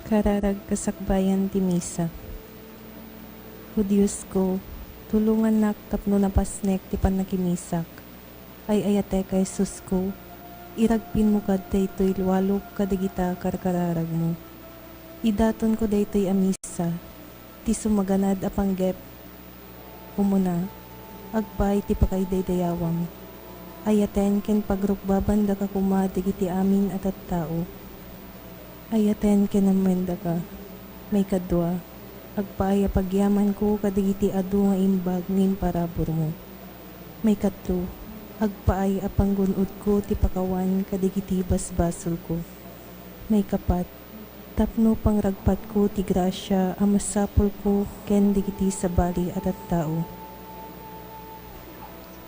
Kararag kasakbayan ti Misa. O Diyos ko, tulungan nak tapno napasnek ti panakimisak. Ay ayate ka Jesus ko, iragpin mo kad daytoy walok kadigita karkararag mo. Idaton ko daytoy amisa, ti sumaganad apanggep. Umuna, agpay ti pakay daydayawam. Ayaten ken pagrukbaban da ka kuma digiti amin at tao. Ayaten ken amenda ka, may kadwa, agpaaya pagyaman ko kadigiti adu nga imbag ngin parabor mo. May katlo, agpaay apanggunod ko ti pakawan kadigiti basbasol ko. May kapat, tapno pangragpat ko ti grasya amasapol ko ken digiti sabali at tao.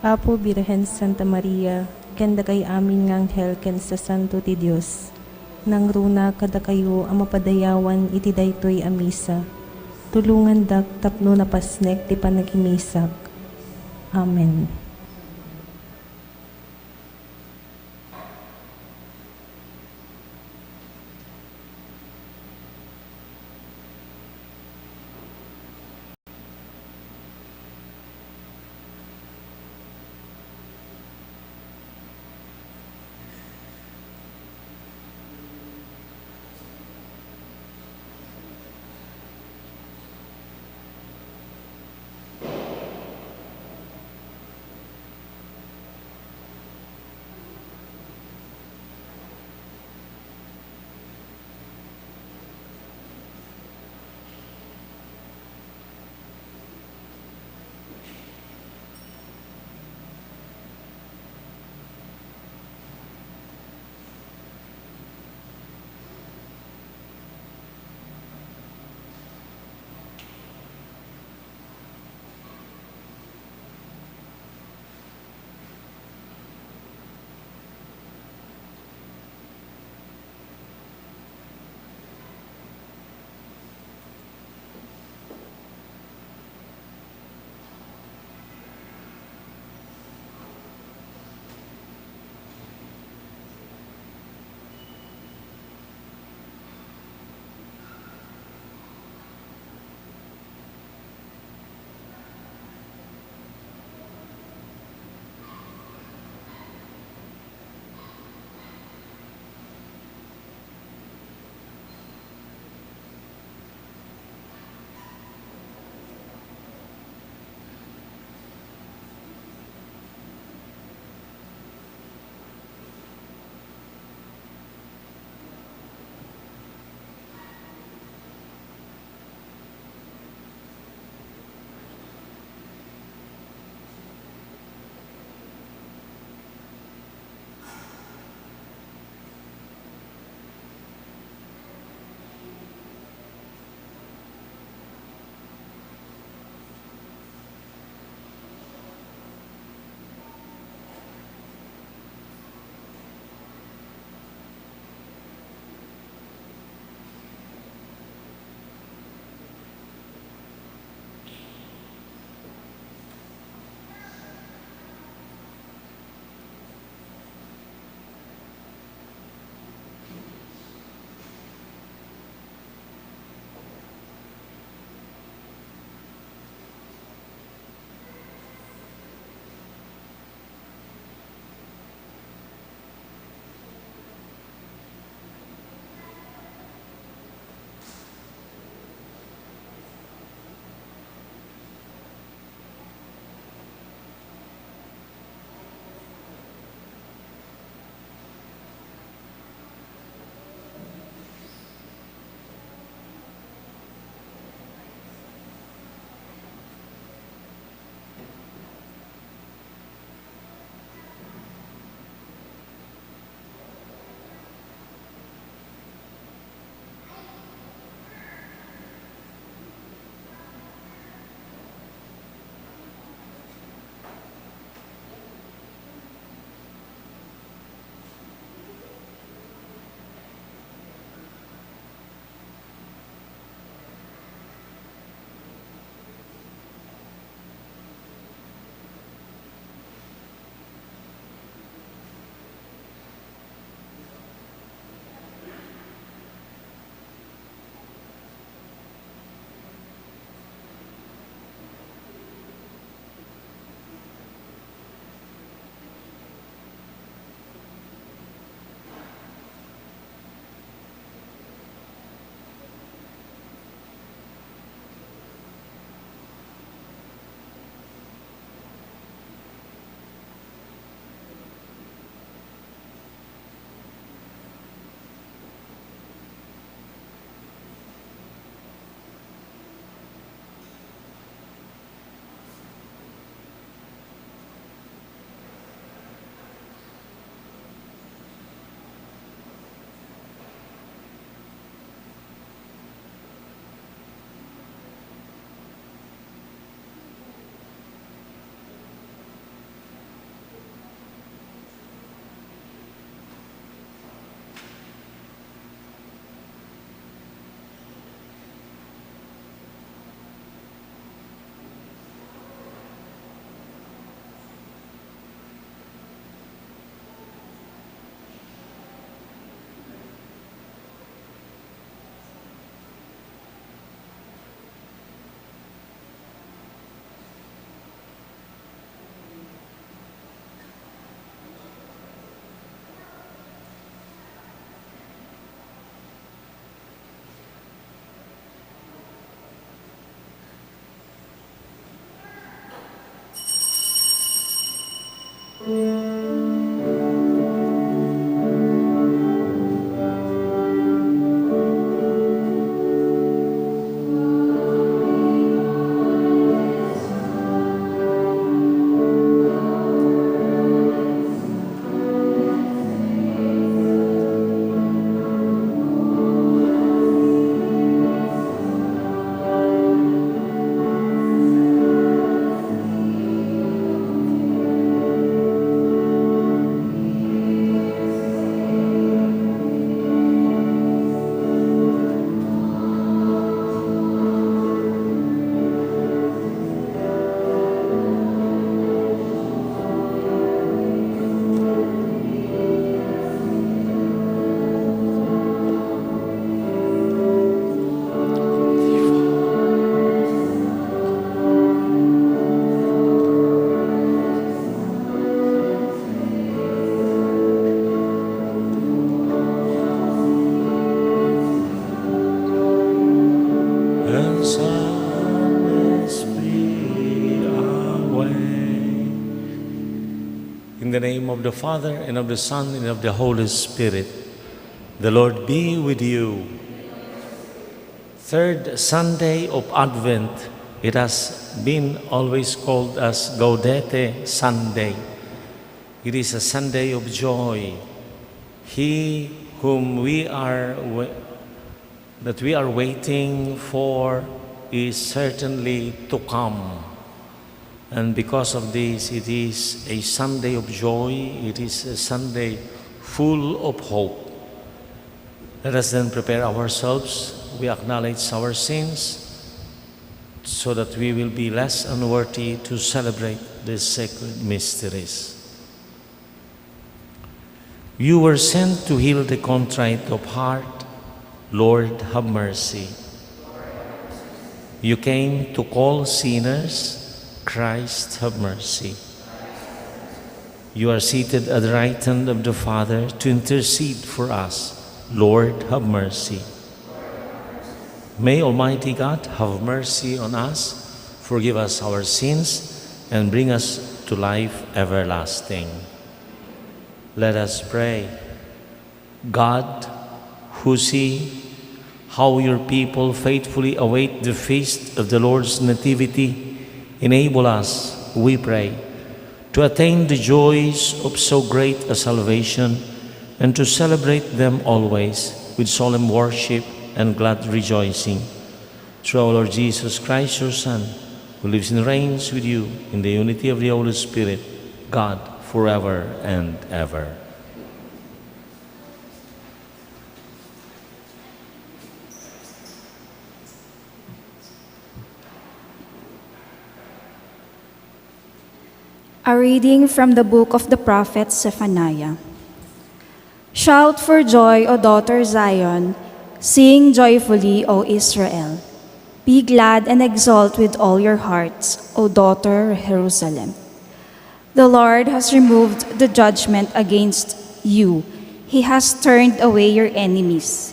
Apo Birhen Santa Maria, ken dagay amin nga anghel ken sa santo ti Dios. Nang runa kada kayo ang mapadayawan iti daytoy amisa. Tulungan dak tapno napasnek ti panagimisak. Amen. the name of the Father, and of the Son, and of the Holy Spirit. The Lord be with you. Third Sunday of Advent. It has been always called as Gaudete Sunday. It is a Sunday of joy. He whom we are waiting for is certainly to come. And because of this, it is a Sunday of joy. It is a Sunday full of hope. Let us then prepare ourselves. We acknowledge our sins so that we will be less unworthy to celebrate these sacred mysteries. You were sent to heal the contrite of heart. Lord, have mercy. You came to call sinners. Christ, have mercy. You are seated at the right hand of the Father to intercede for us. Lord, have mercy. May Almighty God have mercy on us, forgive us our sins, and bring us to life everlasting. Let us pray. God, who see how your people faithfully await the feast of the Lord's Nativity, enable us, we pray, to attain the joys of so great a salvation and to celebrate them always with solemn worship and glad rejoicing. Through our Lord Jesus Christ, your Son, who lives and reigns with you in the unity of the Holy Spirit, God, forever and ever. A reading from the book of the prophet Zephaniah. Shout for joy, O daughter Zion. Sing joyfully, O Israel. Be glad and exult with all your hearts, O daughter Jerusalem. The Lord has removed the judgment against you. He has turned away your enemies.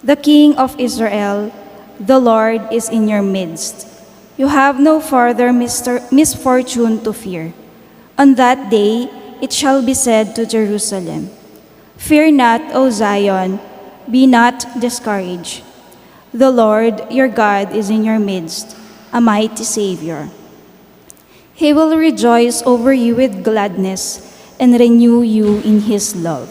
The King of Israel, the Lord, is in your midst. You have no further misfortune to fear. On that day it shall be said to Jerusalem, Fear not, O Zion, be not discouraged. The Lord your God is in your midst, a mighty Savior. He will rejoice over you with gladness and renew you in his love.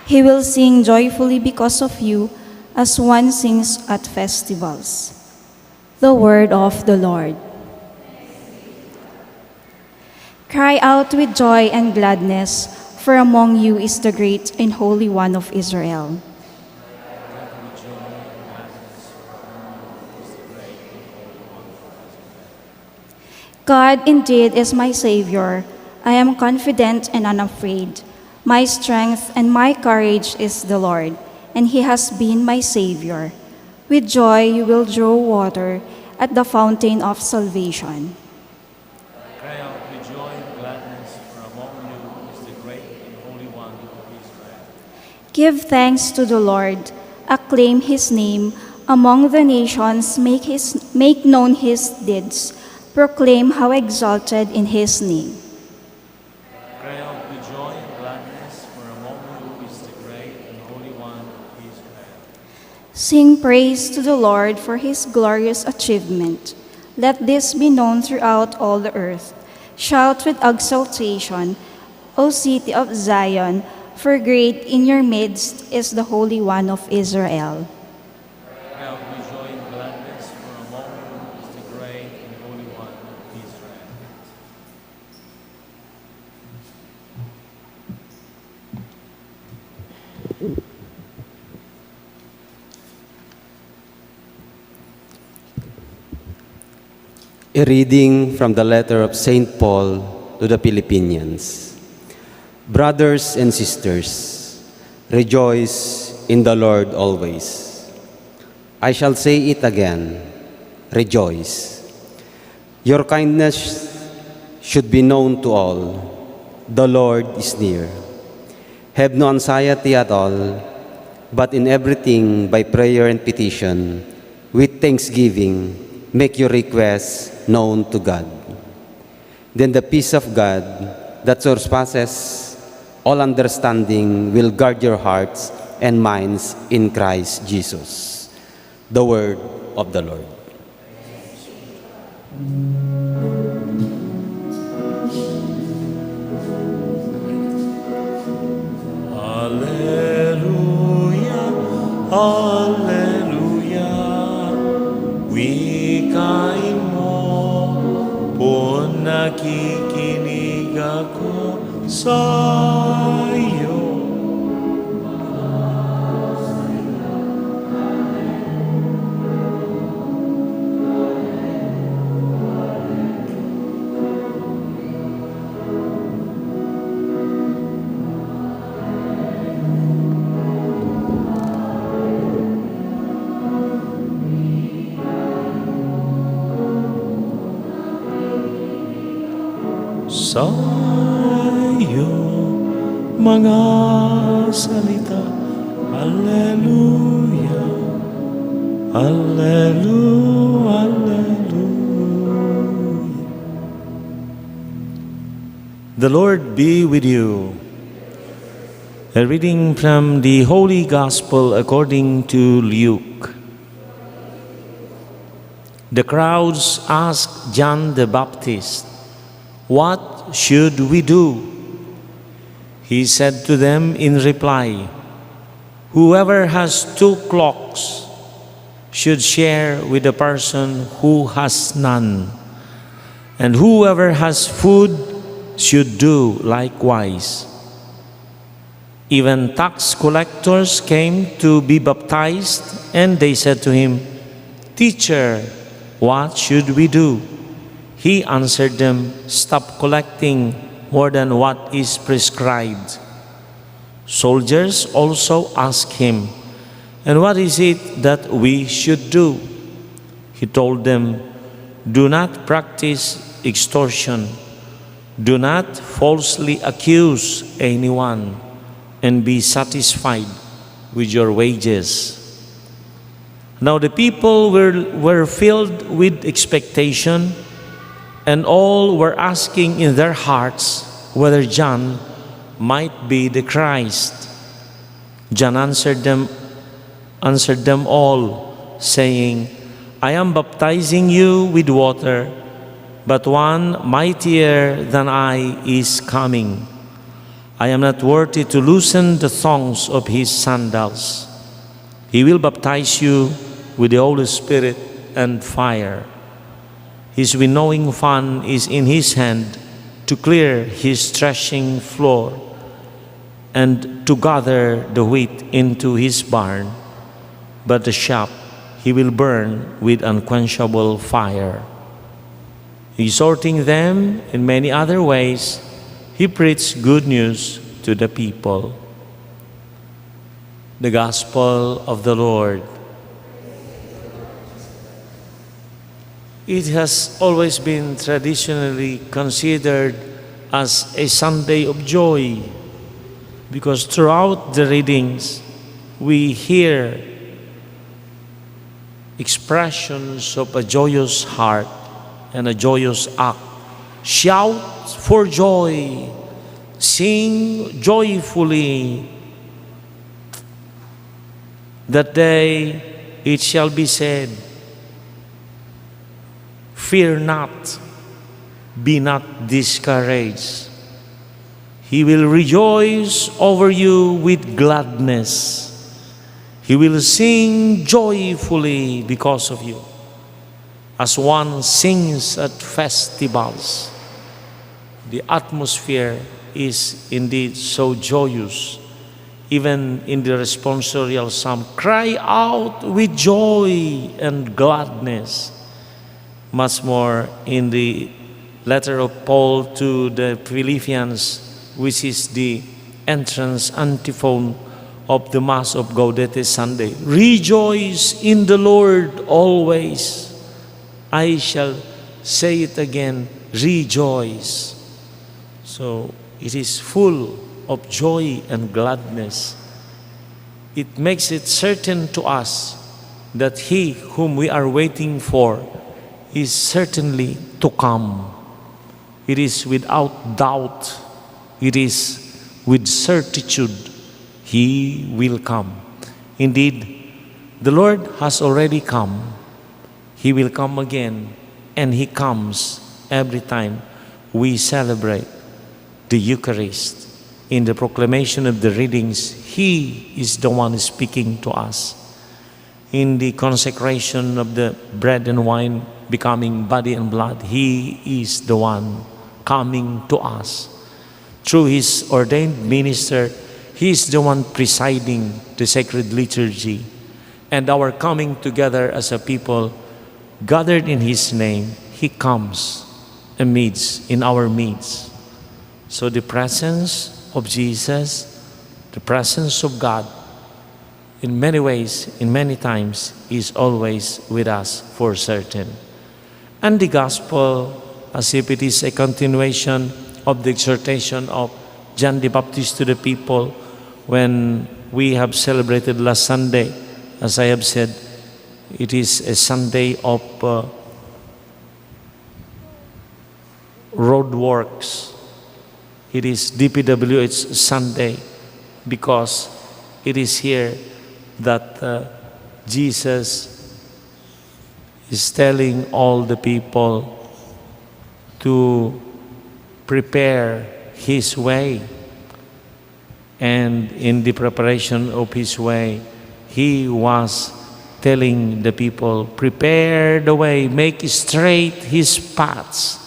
He will sing joyfully because of you, as one sings at festivals. The word of the Lord. Cry out with joy and gladness, for among you is the great and Holy One of Israel. God indeed is my Savior. I am confident and unafraid. My strength and my courage is the Lord, and he has been my Savior. With joy you will draw water at the fountain of salvation. Cry out with joy and gladness, for among you is the great and Holy One of Israel. Give thanks to the Lord. Acclaim his name. Among the nations, make known his deeds. Proclaim how exalted in his name. Cry out with joy and gladness, for among you is the great and Holy One of Israel. Sing praise to the Lord for his glorious achievement. Let this be known throughout all the earth. Shout with exultation, O city of Zion, for great in your midst is the Holy One of Israel. Cry out with joy and gladness, for among you is the great and Holy One of Israel. A reading from the letter of St. Paul to the Philippians. Brothers and sisters, rejoice in the Lord always. I shall say it again, rejoice. Your kindness should be known to all. The Lord is near. Have no anxiety at all, but in everything by prayer and petition, with thanksgiving, make your requests known to God. Then the peace of God, that surpasses all understanding will guard your hearts and minds in Christ Jesus. The word of the Lord. Alleluia, Alleluia, wikain mo, kung nakikinig ako sa iyo. Sa iyong mga salita, Alleluia, Alleluia, Alleluia. The Lord be with you. A reading from the Holy Gospel according to Luke. The crowds asked John the Baptist, "What should we do?" He said to them in reply, "Whoever has 2 cloaks should share with the person who has none, and whoever has food should do likewise." Even tax collectors came to be baptized, and they said to him, "Teacher, what should we do?" He answered them, "Stop collecting more than what is prescribed." Soldiers also asked him, "And what is it that we should do?" He told them, "Do not practice extortion. Do not falsely accuse anyone, and be satisfied with your wages." Now the people were filled with expectation, and all were asking in their hearts whether John might be the Christ. John answered them all, saying, "I am baptizing you with water, but one mightier than I is coming. I am not worthy to loosen the thongs of his sandals. He will baptize you with the Holy Spirit and fire. His winnowing fan is in his hand to clear his threshing floor and to gather the wheat into his barn, but the chaff he will burn with unquenchable fire." Exhorting them in many other ways, he preached good news to the people. The Gospel of the Lord. It has always been traditionally considered as a Sunday of joy, because throughout the readings we hear expressions of a joyous heart and a joyous act. Shout for joy, sing joyfully. That day it shall be said, "Fear not, be not discouraged. He will rejoice over you with gladness. He will sing joyfully because of you, as one sings at festivals." The atmosphere is indeed so joyous. Even in the responsorial psalm, "Cry out with joy and gladness." Much more in the letter of Paul to the Philippians, which is the entrance antiphon of the Mass of Gaudete Sunday. "Rejoice in the Lord always. I shall say it again, rejoice." So it is full of joy and gladness. It makes it certain to us that He whom we are waiting for is certainly to come. It is without doubt It is with certitude He will come. Indeed, the Lord has already come. He will come again, and He comes every time we celebrate the Eucharist. In the proclamation of the readings, He is the one speaking to us. In the consecration of the bread and wine becoming body and blood, He is the one coming to us. Through His ordained minister, He is the one presiding the sacred liturgy. And our coming together as a people gathered in His name, He comes amidst, in our midst. So the presence of Jesus, the presence of God, in many ways, in many times, is always with us for certain. And the gospel, as if it is a continuation of the exhortation of John the Baptist to the people when we have celebrated last Sunday, as I have said, it is a Sunday of road works. It is DPWH Sunday because it is here that Jesus is telling all the people to prepare His way. And in the preparation of His way, He was telling the people, prepare the way, make straight His paths.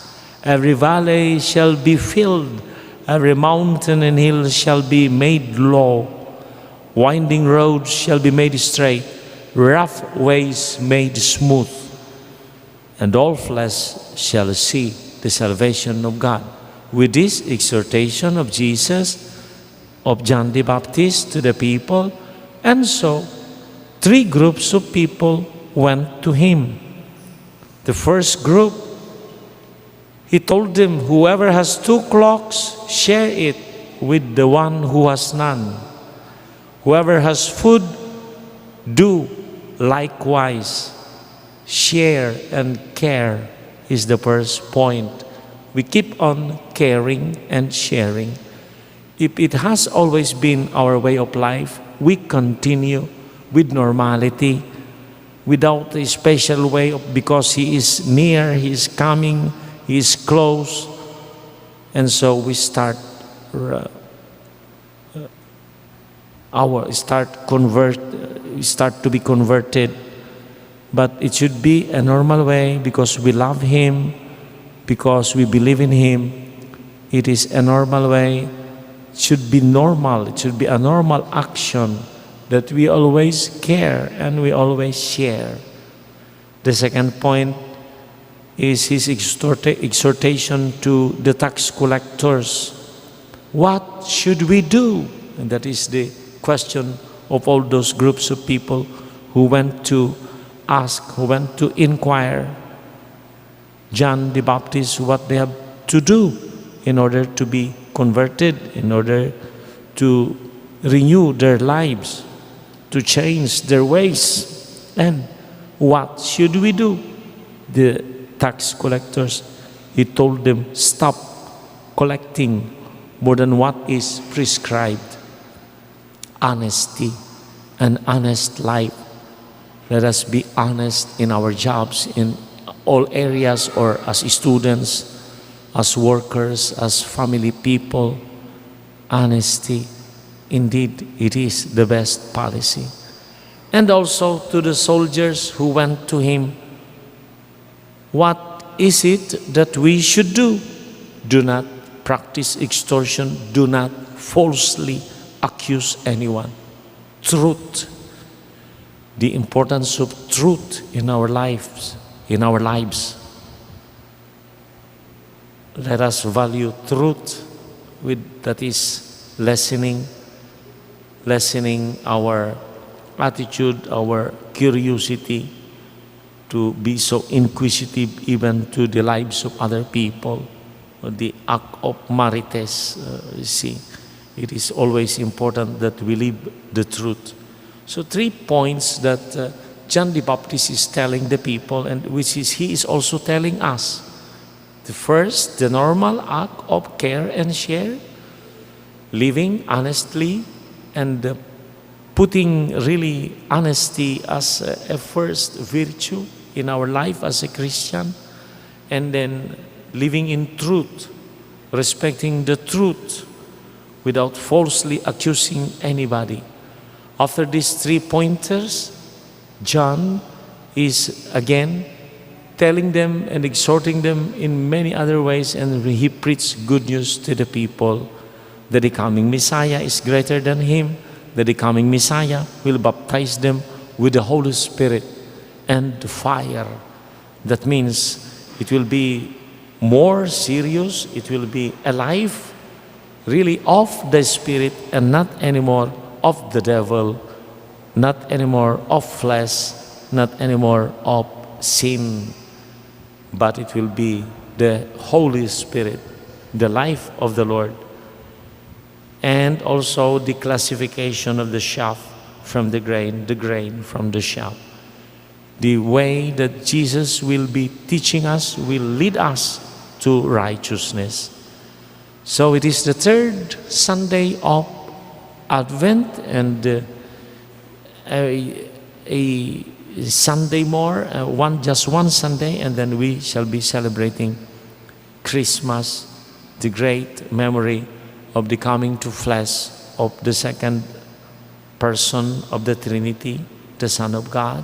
Every valley shall be filled, every mountain and hill shall be made low. Winding roads shall be made straight, rough ways made smooth. And all flesh shall see the salvation of God. With this exhortation of Jesus, of John the Baptist to the people, and so 3 groups of people went to Him. The first group, He told them, whoever has 2 cloaks, share it with the one who has none. Whoever has food, do likewise. Share and care is the first point. We keep on caring and sharing. If it has always been our way of life, we continue with normality, without a special way, because He is near, He is coming, He is close. And so we start to be converted. But it should be a normal way because we love Him, because we believe in Him. It is a normal way. It should be normal. It should be a normal action that we always care and we always share. The second point is His exhortation to the tax collectors. What should we do? And that is the question of all those groups of people who went to ask, who went to inquire John the Baptist what they have to do in order to be converted, in order to renew their lives, to change their ways. And what should we do? The tax collectors, He told them, stop collecting more than what is prescribed. Honesty, an honest life. Let us be honest in our jobs, in all areas, or as students, as workers, as family people. Honesty, indeed, it is the best policy. And also to the soldiers who went to Him, what is it that we should do? Do not practice extortion. Do not falsely accuse anyone. Truth. The importance of truth in our lives. Let us value truth, that is lessening our attitude, our curiosity, to be so inquisitive even to the lives of other people. The act of marites, you see, it is always important that we live the truth. So 3 points that John the Baptist is telling the people, and which is he is also telling us. The first, the normal act of care and share. living honestly and putting really honesty as a first virtue in our life as a Christian, and then living in truth, respecting the truth without falsely accusing anybody. After these 3 pointers, John is again telling them and exhorting them in many other ways, and he preached good news to the people that the coming Messiah is greater than him, that the coming Messiah will baptize them with the Holy Spirit and fire. That means it will be more serious, it will be a life really of the Spirit and not anymore of the devil, not anymore of flesh, not anymore of sin, but it will be the Holy Spirit, the life of the Lord. And also the classification of the chaff from the grain from the chaff. The way that Jesus will be teaching us will lead us to righteousness. So it is the 3rd Sunday of Advent, and a Sunday more, just one Sunday, and then we shall be celebrating Christmas, the great memory of the coming to flesh of the second person of the Trinity, the Son of God.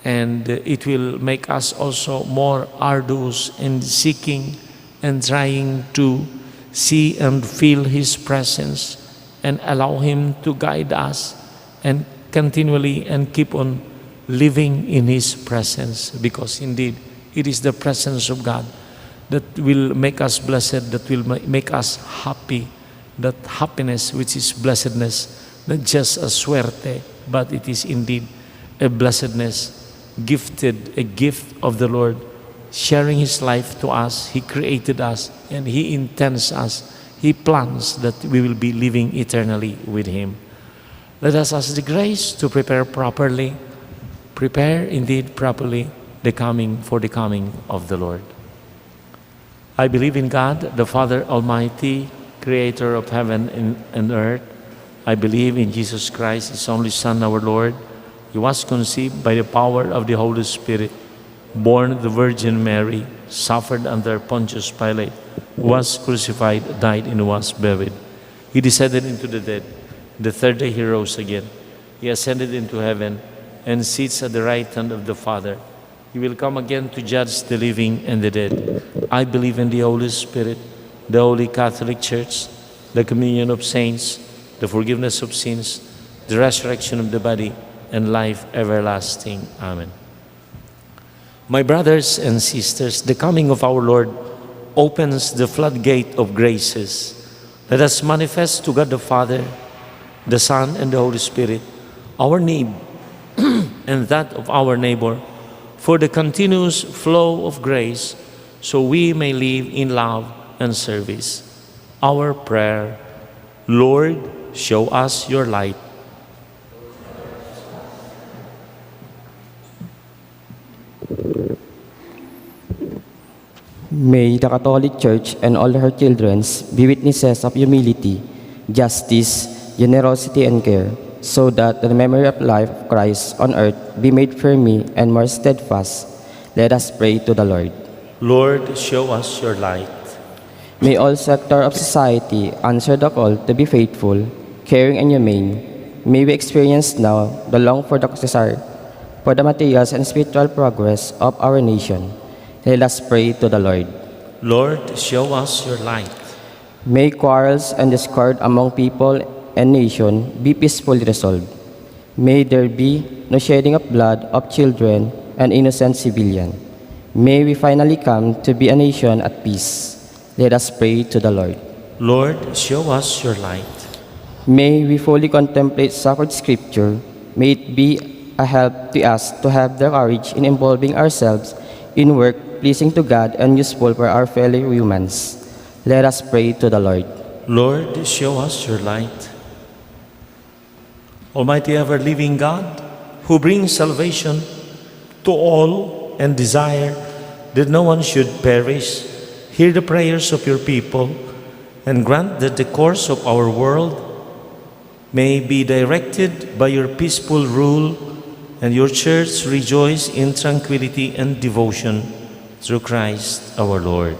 And it will make us also more arduous in seeking and trying to see and feel His presence and allow Him to guide us and continually and keep on living in His presence, because indeed it is the presence of God that will make us blessed, that will make us happy, that happiness which is blessedness, not just a suerte, but it is indeed a blessedness gifted, a gift of the Lord, sharing His life to us. He created us and He intends us, He plans that we will be living eternally with Him. Let us ask the grace to prepare indeed properly the coming of the Lord. I believe in God, the Father Almighty, Creator of heaven and earth. I believe in Jesus Christ, His only Son, our Lord. He was conceived by the power of the Holy Spirit, born of the Virgin Mary, suffered under Pontius Pilate, was crucified, died, and was buried. He descended into the dead. The 3rd day He rose again. He ascended into heaven and sits at the right hand of the Father. He will come again to judge the living and the dead. I believe in the Holy Spirit, the Holy Catholic Church, the communion of saints, the forgiveness of sins, the resurrection of the body, and life everlasting. Amen. My brothers and sisters, the coming of our Lord opens the floodgate of graces. Let us manifest to God the Father, the Son, and the Holy Spirit our need and that of our neighbor for the continuous flow of grace, so we may live in love and service. Our prayer: Lord, show us your light. May the Catholic Church and all her children be witnesses of humility, justice, generosity, and care, so that the memory of life of Christ on earth be made firmly and more steadfast. Let us pray to the Lord. Lord, show us your light. May all sectors of society answer the call to be faithful, caring, and humane. May we experience now the long for the desire for the materials and spiritual progress of our nation. Let us pray to the Lord. Lord, show us your light. May quarrels and discord among people and nation be peacefully resolved. May there be no shedding of blood of children and innocent civilians. May we finally come to be a nation at peace. Let us pray to the Lord. Lord, show us your light. May we fully contemplate sacred scripture. May it be a help to us to have the courage in involving ourselves in work pleasing to God and useful for our fellow humans. Let us pray to the Lord. Lord, show us your light. Almighty ever-living God, who brings salvation to all and desire that no one should perish, hear the prayers of your people and grant that the course of our world may be directed by your peaceful rule, and your church rejoice in tranquility and devotion through Christ our Lord.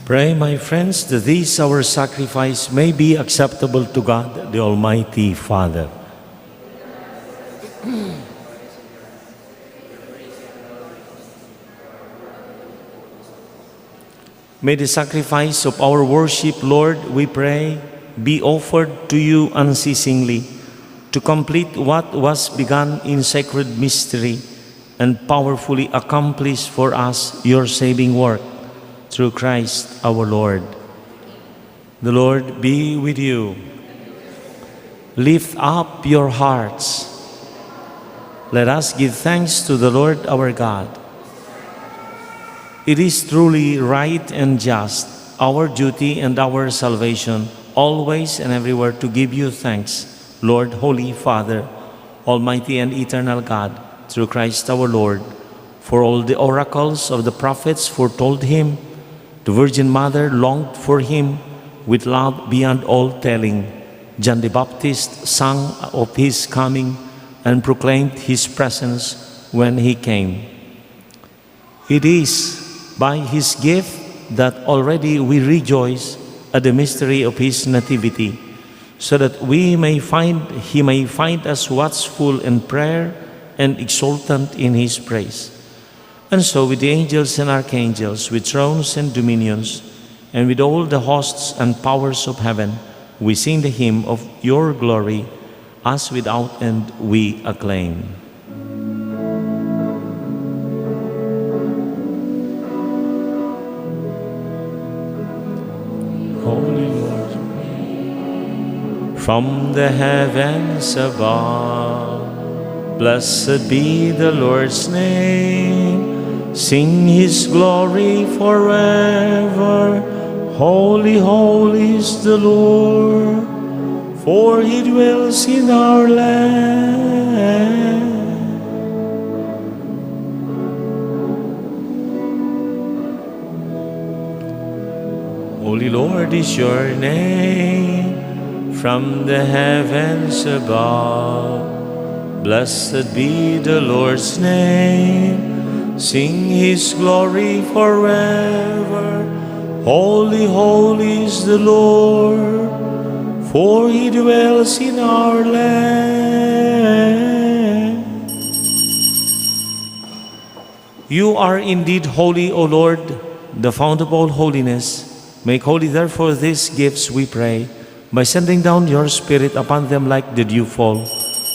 Pray, my friends, that this our sacrifice may be acceptable to God, the Almighty Father. May the sacrifice of our worship, Lord, we pray, be offered to you unceasingly, to complete what was begun in sacred mystery and powerfully accomplish for us your saving work. Through Christ our Lord. The Lord be with you. Lift up your hearts. Let us give thanks to the Lord our God. It is truly right and just, our duty and our salvation, always and everywhere to give you thanks, Lord, Holy Father, Almighty and eternal God, through Christ our Lord. For all the oracles of the prophets foretold him, the Virgin Mother longed for him with love beyond all telling. John the Baptist sang of his coming and proclaimed his presence when he came. It is by his gift that already we rejoice at the mystery of his nativity, so that he may find us watchful in prayer and exultant in his praise. And so with the angels and archangels, with thrones and dominions, and with all the hosts and powers of heaven, we sing the hymn of your glory, as without end we acclaim. Holy Lord, from the heavens above, blessed be the Lord's name. Sing his glory forever. Holy, holy is the Lord, for he dwells in our land. Holy Lord is your name, from the heavens above. Blessed be the Lord's name. Sing his glory forever. Holy, holy is the Lord, for he dwells in our land. You are indeed holy, O Lord, the fount of all holiness. Make holy therefore these gifts, we pray, by sending down your Spirit upon them like the dewfall,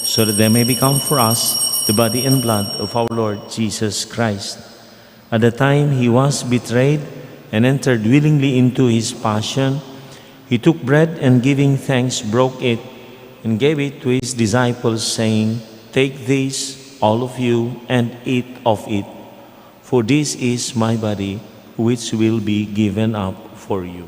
so that they may become for us the body and blood of our Lord Jesus Christ. At the time he was betrayed and entered willingly into his passion, he took bread and giving thanks broke it, and gave it to his disciples, saying, "Take this, all of you, and eat of it, for this is my body, which will be given up for you."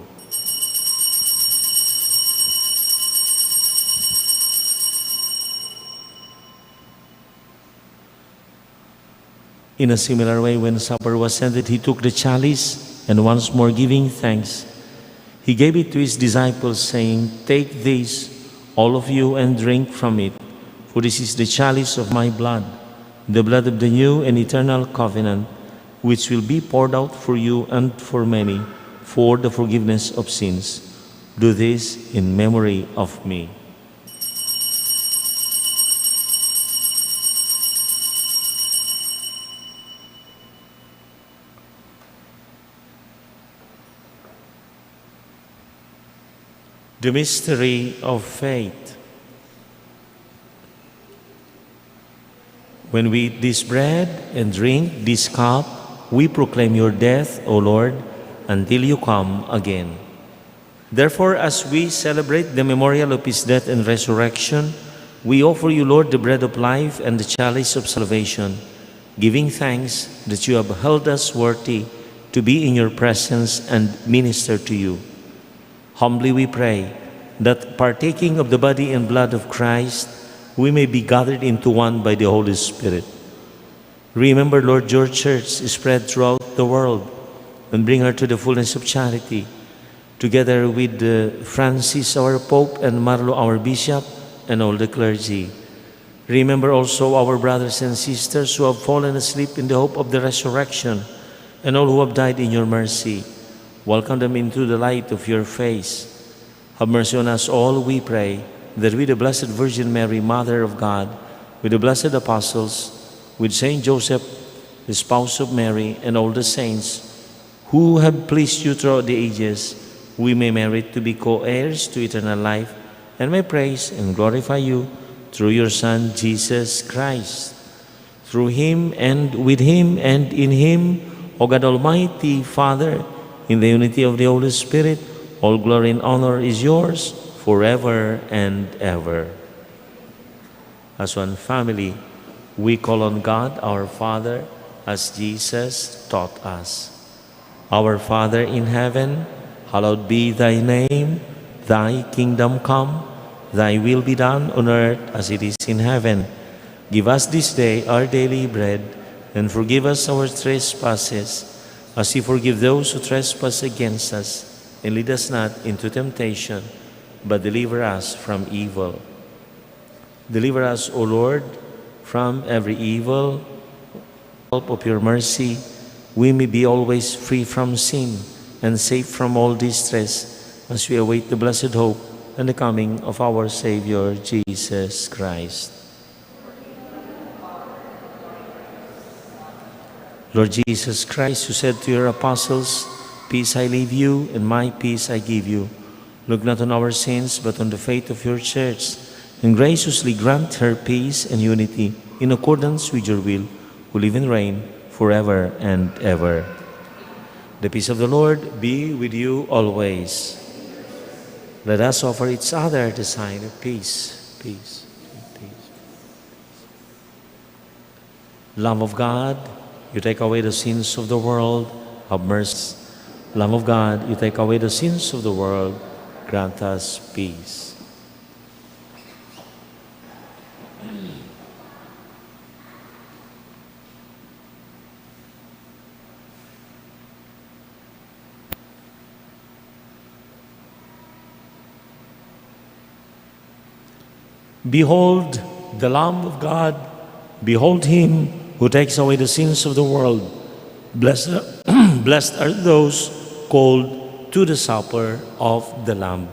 In a similar way, when supper was ended, he took the chalice, and once more giving thanks, he gave it to his disciples, saying, "Take this, all of you, and drink from it, for this is the chalice of my blood, the blood of the new and eternal covenant, which will be poured out for you and for many for the forgiveness of sins. Do this in memory of me." The mystery of faith. When we eat this bread and drink this cup, we proclaim your death, O Lord, until you come again. Therefore, as we celebrate the memorial of his death and resurrection, we offer you, Lord, the bread of life and the chalice of salvation, giving thanks that you have held us worthy to be in your presence and minister to you. Humbly we pray that, partaking of the body and blood of Christ, we may be gathered into one by the Holy Spirit. Remember, Lord, your church is spread throughout the world, and bring her to the fullness of charity, together with Francis, our Pope, and Marlo, our Bishop, and all the clergy. Remember also our brothers and sisters who have fallen asleep in the hope of the resurrection, and all who have died in your mercy. Welcome them into the light of your face. Have mercy on us all, we pray, that with the Blessed Virgin Mary, Mother of God, with the blessed apostles, with Saint Joseph, the spouse of Mary, and all the saints who have pleased you throughout the ages, we may merit to be co-heirs to eternal life, and may praise and glorify you through your Son, Jesus Christ. Through him, and with him, and in him, O God Almighty, Father, in the unity of the Holy Spirit, all glory and honor is yours forever and ever. As one family, we call on God, our Father, as Jesus taught us. Our Father in heaven, hallowed be thy name. Thy kingdom come, thy will be done on earth as it is in heaven. Give us this day our daily bread, and forgive us our trespasses, as we forgive those who trespass against us. And lead us not into temptation, but deliver us from evil. Deliver us, O Lord, from every evil. Help of your mercy, we may be always free from sin and safe from all distress, as we await the blessed hope and the coming of our Savior, Jesus Christ. Lord Jesus Christ, who said to your apostles, "Peace I leave you, and my peace I give you," look not on our sins, but on the faith of your church, and graciously grant her peace and unity in accordance with your will, who live and reign forever and ever. The peace of the Lord be with you always. Let us offer each other the sign of peace. Peace. Peace. Lamb of God, you take away the sins of the world, have mercy. Lamb of God, you take away the sins of the world, grant us peace. Behold the Lamb of God, behold him who takes away the sins of the world. Blessed are those called to the supper of the Lamb.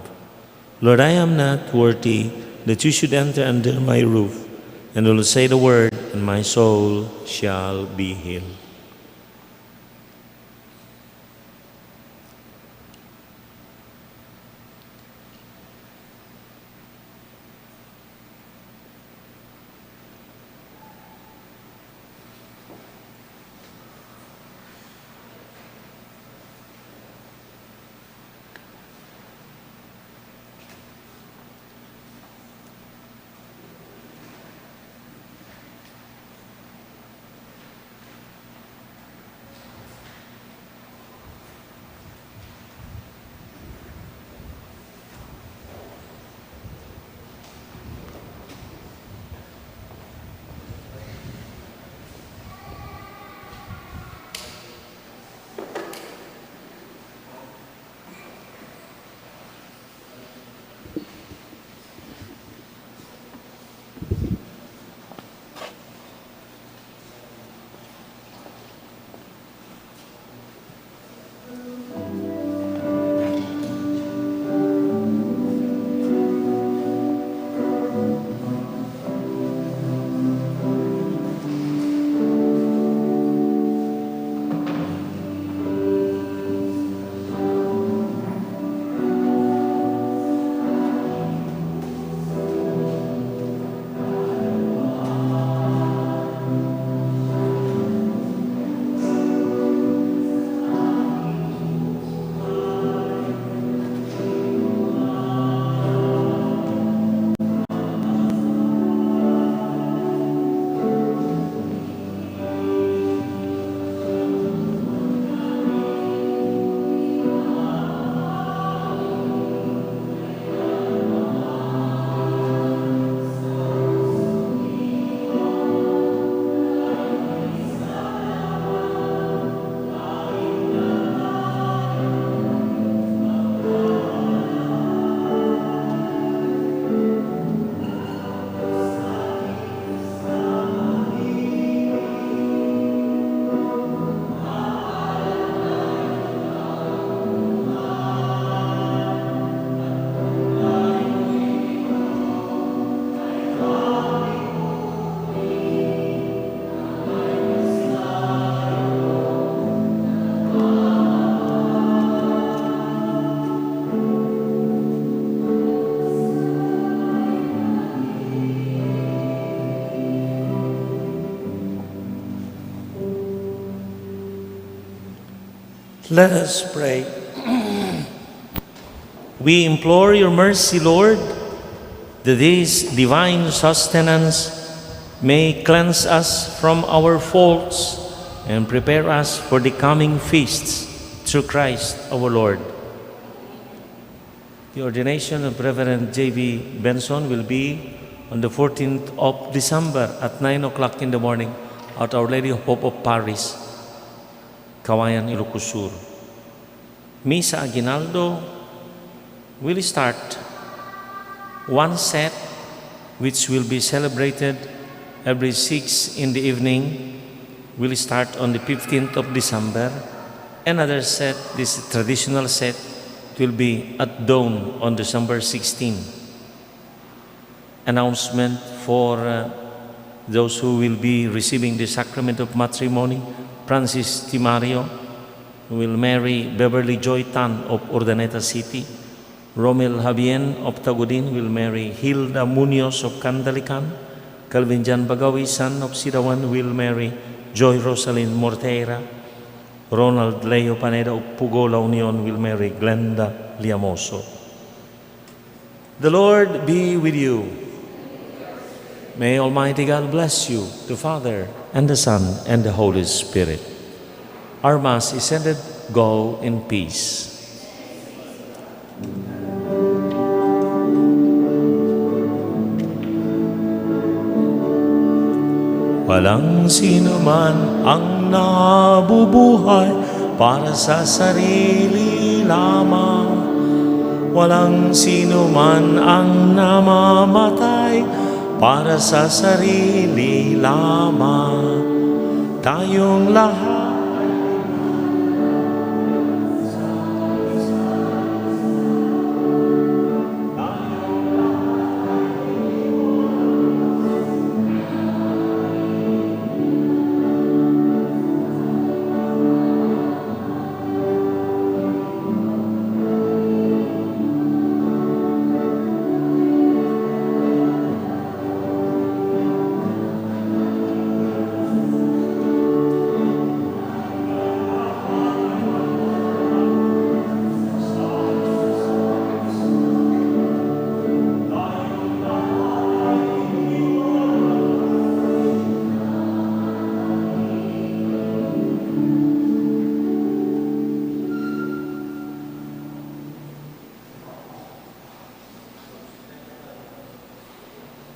Lord, I am not worthy that you should enter under my roof, and will say the word, and my soul shall be healed. Let us pray. We implore your mercy, Lord, that this divine sustenance may cleanse us from our faults and prepare us for the coming feasts through Christ our Lord. The ordination of Reverend J.B. Benson will be on the 14th of December at 9 o'clock in the morning at Our Lady of Hope of Paris, Kawayan, Ilocos Sur. Misa Aguinaldo will start one set which will be celebrated every 6 in the evening. Will start on the 15th of December. Another set, this traditional set, will be at dawn on December 16. Announcement for those who will be receiving the Sacrament of Matrimony. Francis Timario will marry Beverly Joy Tan of Urdaneta City. Romel Habien of Tagudin will marry Hilda Munoz of Candalican. Calvin Jan Bagawi, son of Sidawan, will marry Joy Rosalind Morteira. Ronald Leo Paneda of Pugo La Union will marry Glenda Liamoso. The Lord be with you. May Almighty God bless you, the Father, and the Son, and the Holy Spirit. Our Mass is ended. Go in peace. Walang sino man ang nabubuhay para sa sarili lamang. Walang sino man ang namamatay para sa sarili lamang. Tayong lahat